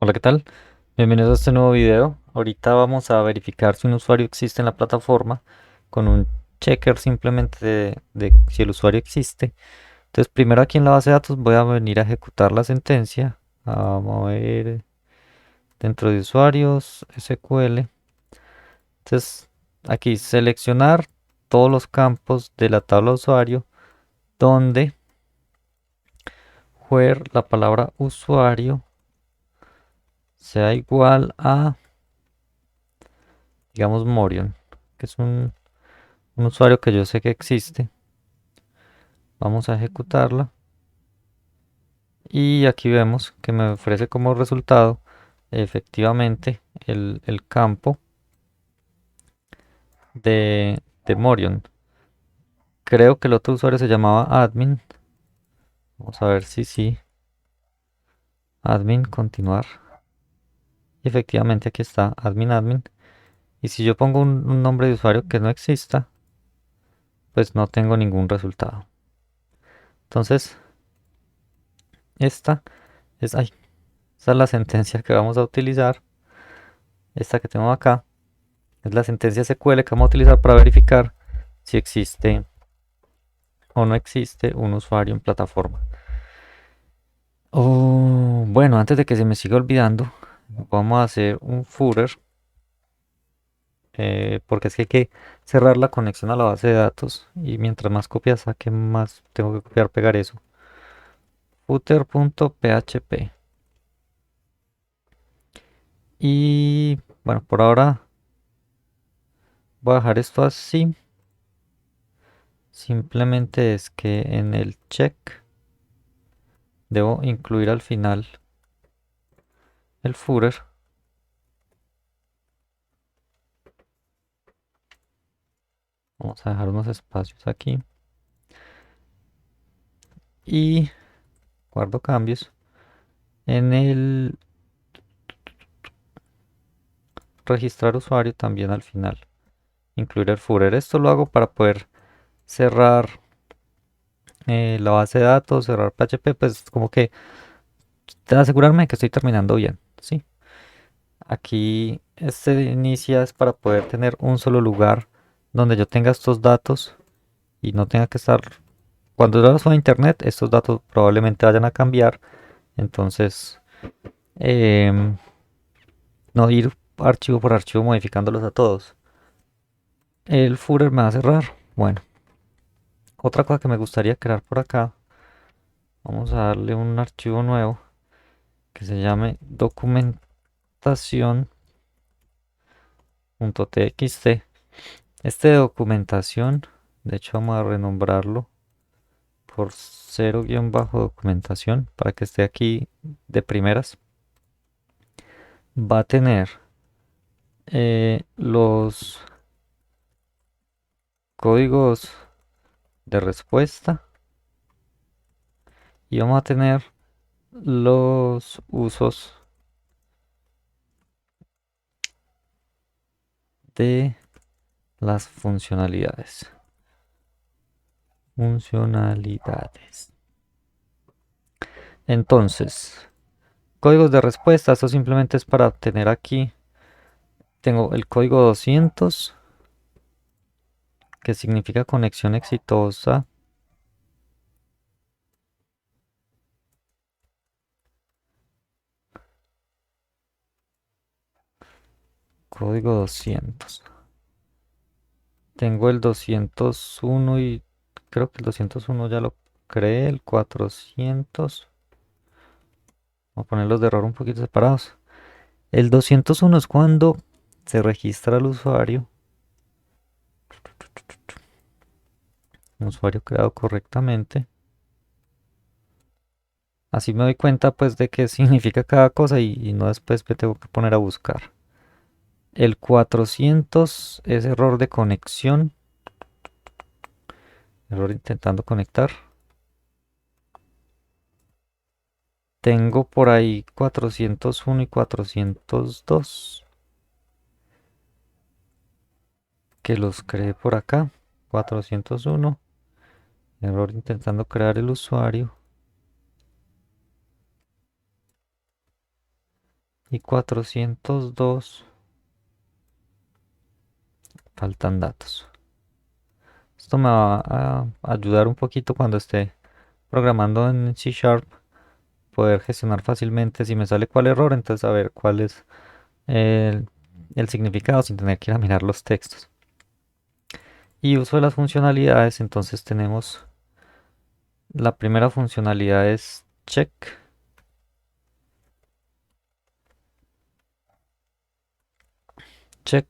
Hola, ¿qué tal? Bienvenidos a este nuevo video. Ahorita vamos a verificar si un usuario existe en la plataforma con un checker simplemente de si el usuario existe. Entonces, primero aquí en la base de datos voy a venir a ejecutar la sentencia. Vamos a ver dentro de usuarios, SQL. Entonces, aquí seleccionar todos los campos de la tabla de usuario donde where la palabra usuario sea igual a, digamos, Morion, que es un usuario que yo sé que existe. Vamos a ejecutarla y aquí vemos que me ofrece como resultado efectivamente el campo de Morion. Creo que el otro usuario se llamaba admin. Vamos a ver si sí. Admin, continuar. Y efectivamente aquí está admin. Y si yo pongo un nombre de usuario que no exista, pues no tengo ningún resultado. Entonces, esta ay, esta es la sentencia que vamos a utilizar. Esta que tengo acá es la sentencia SQL que vamos a utilizar para verificar si existe o no existe un usuario en plataforma. Oh, bueno, antes de que se me siga olvidando, vamos a hacer un footer, porque es que hay que cerrar la conexión a la base de datos y mientras más copias saque, más tengo que copiar, pegar eso. Footer.php. Y bueno, por ahora voy a dejar esto así. Simplemente es que en el check debo incluir al final el footer. Vamos a dejar unos espacios aquí y guardo cambios. En el registrar usuario también al final incluir el footer. Esto lo hago para poder cerrar la base de datos, cerrar PHP, pues como que asegurarme de que estoy terminando bien, ¿sí? Aquí este inicia es para poder tener un solo lugar donde yo tenga estos datos y no tenga que estar. Cuando yo los suba a internet, estos datos probablemente vayan a cambiar. Entonces, em, no ir archivo por archivo modificándolos a todos. El footer me va a cerrar. Bueno, otra cosa que me gustaría crear por acá. Vamos a darle un archivo nuevo que se llame documentación.txt. Este de documentación, de hecho vamos a renombrarlo por 0-documentación para que esté aquí de primeras. Va a tener los códigos de respuesta y vamos a tener los usos de las funcionalidades. Entonces, códigos de respuesta, esto simplemente es para obtener aquí. Tengo el código 200, que significa conexión exitosa. Código 200. Tengo el 201 y creo que el 201 ya lo creé, el 400. Voy a ponerlos de error un poquito separados. El 201 es cuando se registra el usuario, un usuario creado correctamente. Así me doy cuenta pues de qué significa cada cosa y no después me tengo que poner a buscar. El 400 es error de conexión, error intentando conectar. Tengo por ahí 401 y 402 que los creé por acá. 401, error intentando crear el usuario. y 402 faltan datos. Esto me va a ayudar un poquito cuando esté programando en C Sharp, poder gestionar fácilmente si me sale cuál error, entonces saber cuál es el, el significado sin tener que ir a mirar los textos. Y uso de las funcionalidades, entonces tenemos la primera funcionalidad es check, check,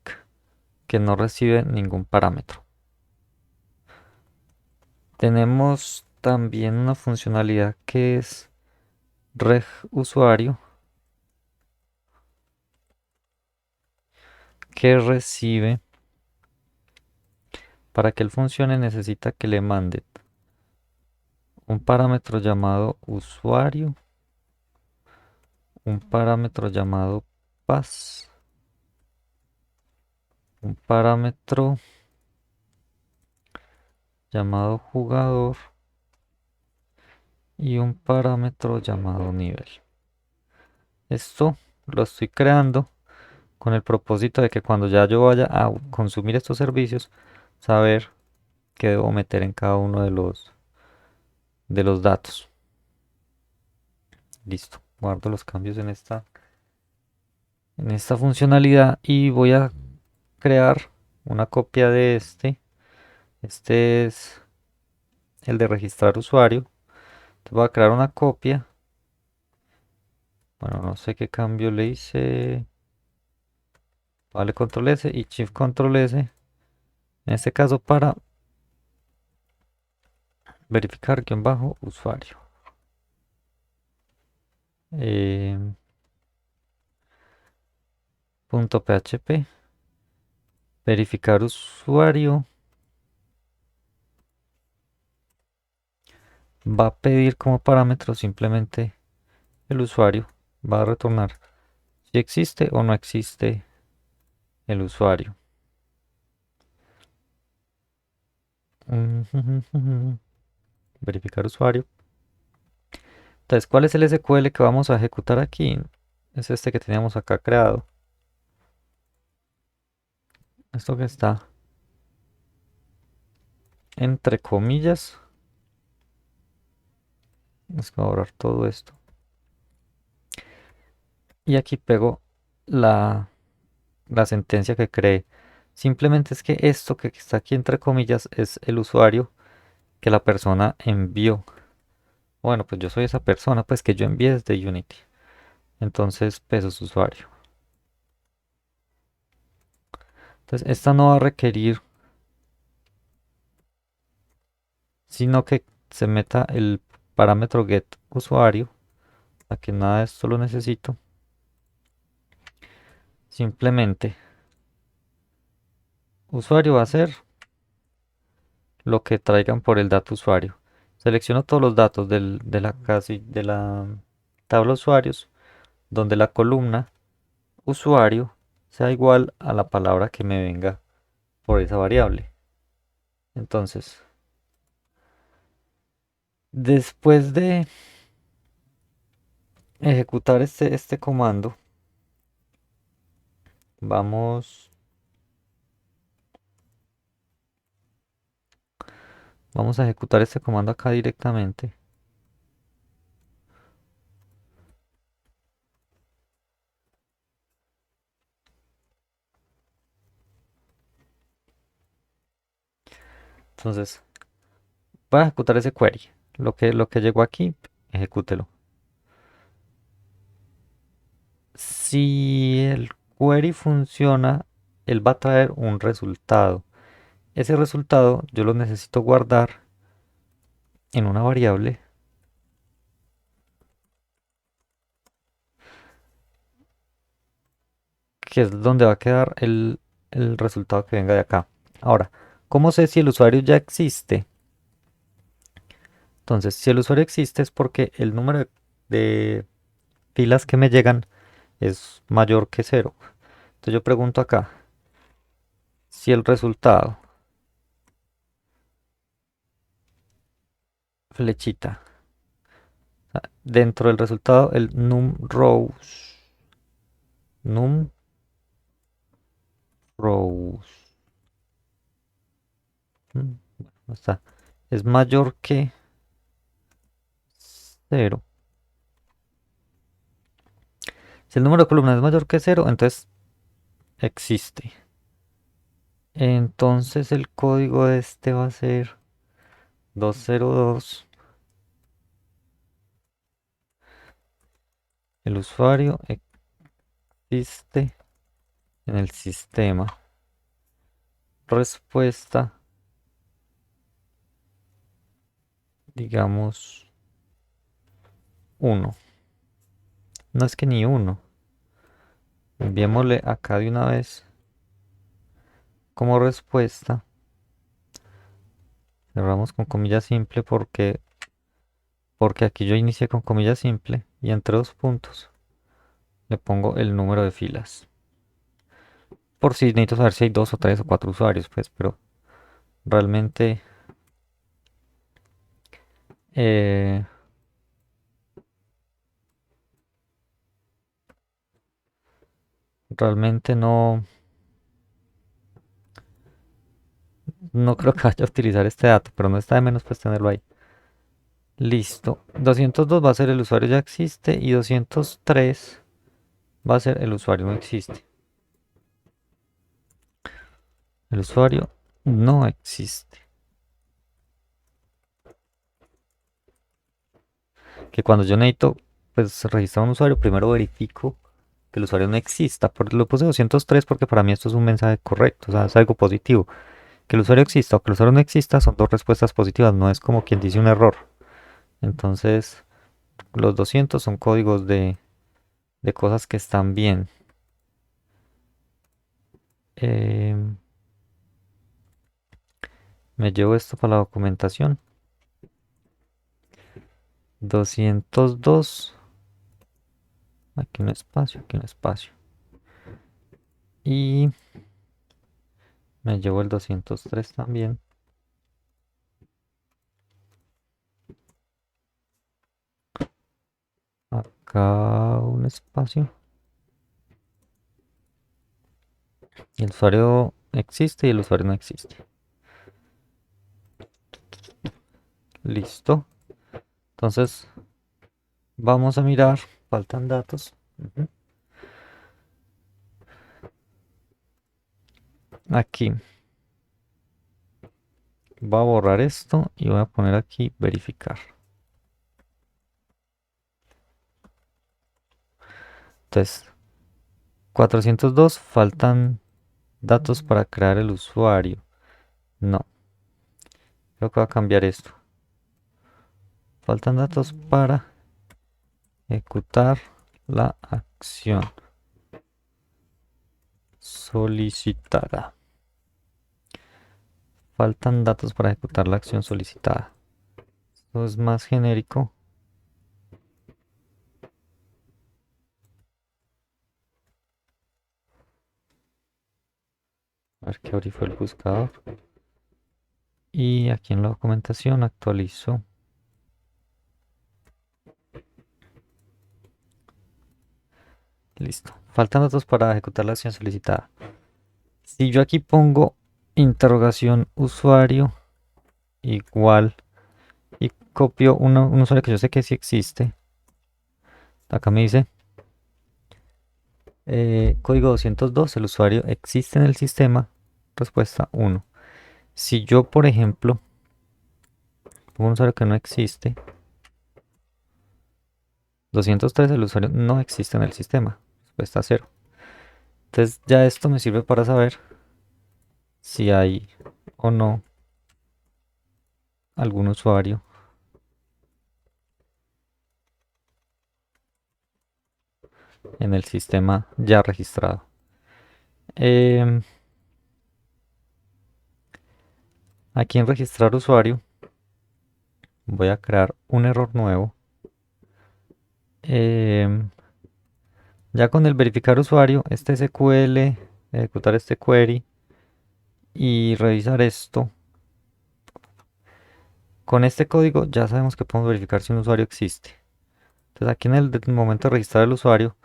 que no recibe ningún parámetro. Tenemos también una funcionalidad que es reg usuario, que recibe, para que él funcione necesita que le mande un parámetro llamado usuario, un parámetro llamado pass, un parámetro llamado jugador y un parámetro llamado nivel. Esto lo estoy creando con el propósito de que cuando ya yo vaya a consumir estos servicios, saber qué debo meter en cada uno de los datos. Listo, guardo los cambios en esta funcionalidad y voy a crear una copia de este. Este es el de registrar usuario. Entonces voy a crear una copia. Bueno, no sé qué cambio le hice. Vale, control S y shift control S. En este caso para verificar guión bajo usuario. Punto PHP. Verificar usuario. Va a pedir como parámetro simplemente el usuario. Va a retornar si existe o no existe el usuario. Verificar usuario. Entonces, ¿cuál es el SQL que vamos a ejecutar aquí? Es este que teníamos acá creado. Esto que está entre comillas. Es que voy a borrar todo esto. Y aquí pego la sentencia que creé. Simplemente es que esto que está aquí entre comillas es el usuario que la persona envió. Bueno, pues yo soy esa persona pues que yo envié desde Unity. Entonces, pesos usuario. Entonces, esta no va a requerir sino que se meta el parámetro get usuario. A que nada de esto lo necesito. Simplemente usuario va a ser lo que traigan por el dato usuario. Selecciono todos los datos de la tabla usuarios, donde la columna usuario sea igual a la palabra que me venga por esa variable. Entonces, después de ejecutar este comando, vamos, vamos a ejecutar este comando acá directamente. Entonces, voy a ejecutar ese query. Lo que llegó aquí, ejecútelo. Si el query funciona, él va a traer un resultado. Ese resultado yo lo necesito guardar en una variable que es donde va a quedar el resultado que venga de acá. Ahora, ¿cómo sé si el usuario ya existe? Entonces, si el usuario existe es porque el número de filas que me llegan es mayor que cero. Entonces yo pregunto acá, si el resultado, flechita, dentro del resultado el num rows num rows. No está. Es mayor que 0. Si el número de columnas es mayor que 0, entonces existe. Entonces el código de este va a ser 202. El usuario existe en el sistema. Respuesta, digamos, 1. No es que ni 1. Enviémosle acá de una vez como respuesta. Cerramos con comilla simple porque aquí yo inicié con comilla simple y entre dos puntos le pongo el número de filas. Por si necesito saber si hay 2 o 3 o 4 usuarios, pues, pero realmente eh, realmente no creo que vaya a utilizar este dato, pero no está de menos pues tenerlo ahí. Listo. 202 va a ser el usuario ya existe y 203 va a ser el usuario no existe. El usuario no existe. Que cuando yo necesito pues registrar un usuario, primero verifico que el usuario no exista. Lo puse 203 porque para mí esto es un mensaje correcto, o sea, es algo positivo. Que el usuario exista o que el usuario no exista son dos respuestas positivas, no es como quien dice un error. Entonces, los 200 son códigos de cosas que están bien. Em, Me llevo esto para la documentación. 202. Aquí un espacio, aquí un espacio. Y me llevo el 203 también. Acá un espacio. Y el usuario existe y el usuario no existe. Listo. Entonces, vamos a mirar. Faltan datos. Aquí. Voy a borrar esto y voy a poner aquí verificar. Entonces, 402 faltan datos para crear el usuario. No, creo que va a cambiar esto. Faltan datos para ejecutar la acción solicitada. Faltan datos para ejecutar la acción solicitada. Esto es más genérico. A ver qué abrí fue el buscador. Y aquí en la documentación actualizo. Listo. Faltan datos para ejecutar la acción solicitada. Si yo aquí pongo interrogación usuario igual y copio un usuario que yo sé que sí existe. Acá me dice código 202, el usuario existe en el sistema. Respuesta 1. Si yo, por ejemplo, pongo un usuario que no existe, 203, el usuario no existe en el sistema. Respuesta 0. Entonces ya esto me sirve para saber si hay o no algún usuario en el sistema ya registrado. Em, Aquí en registrar usuario voy a crear un error nuevo. Em, ya con el verificar usuario, este SQL, ejecutar este query y revisar esto. Con este código ya sabemos que podemos verificar si un usuario existe. Entonces aquí en el momento de registrar el usuario,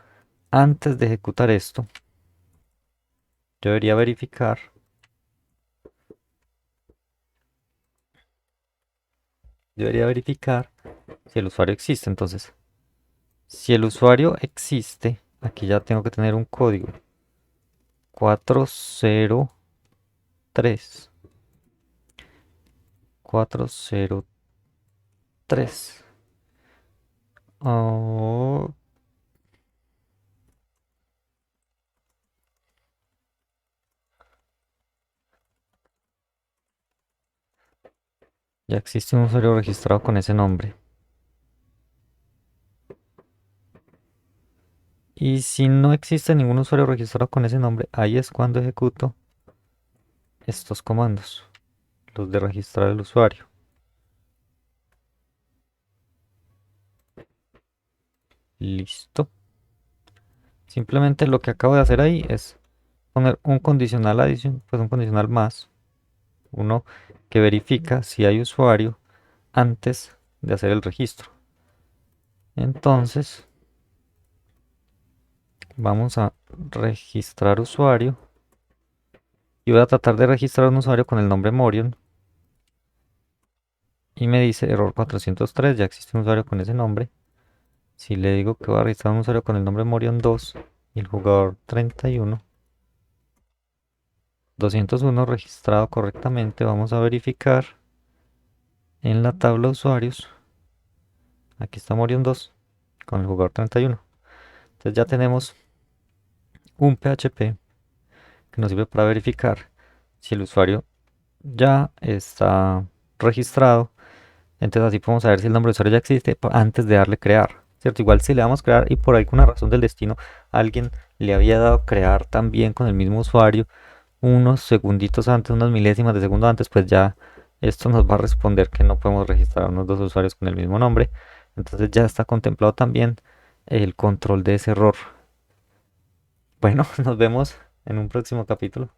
antes de ejecutar esto, yo debería verificar si el usuario existe. Entonces, si el usuario existe, aquí ya tengo que tener un código 403 403. Oh, ya existe un usuario registrado con ese nombre. Y si no existe ningún usuario registrado con ese nombre, ahí es cuando ejecuto estos comandos, los de registrar el usuario. Listo. Simplemente lo que acabo de hacer ahí es poner un condicional adición, pues un condicional más, uno que verifica si hay usuario antes de hacer el registro. Entonces, vamos a registrar usuario y voy a tratar de registrar un usuario con el nombre Morion y me dice error 403, ya existe un usuario con ese nombre. Si le digo que voy a registrar un usuario con el nombre Morion 2 y el jugador 31, 201 registrado correctamente, vamos a verificar en la tabla de usuarios. Aquí está Morion 2 con el jugador 31. Entonces ya tenemos un PHP que nos sirve para verificar si el usuario ya está registrado. Entonces así podemos saber si el nombre de usuario ya existe antes de darle crear, ¿cierto? Igual si le damos crear y por alguna razón del destino alguien le había dado crear también con el mismo usuario unos segunditos antes, unas milésimas de segundo antes, pues ya esto nos va a responder que no podemos registrar unos dos usuarios con el mismo nombre. Entonces ya está contemplado también el control de ese error. Bueno, nos vemos en un próximo capítulo.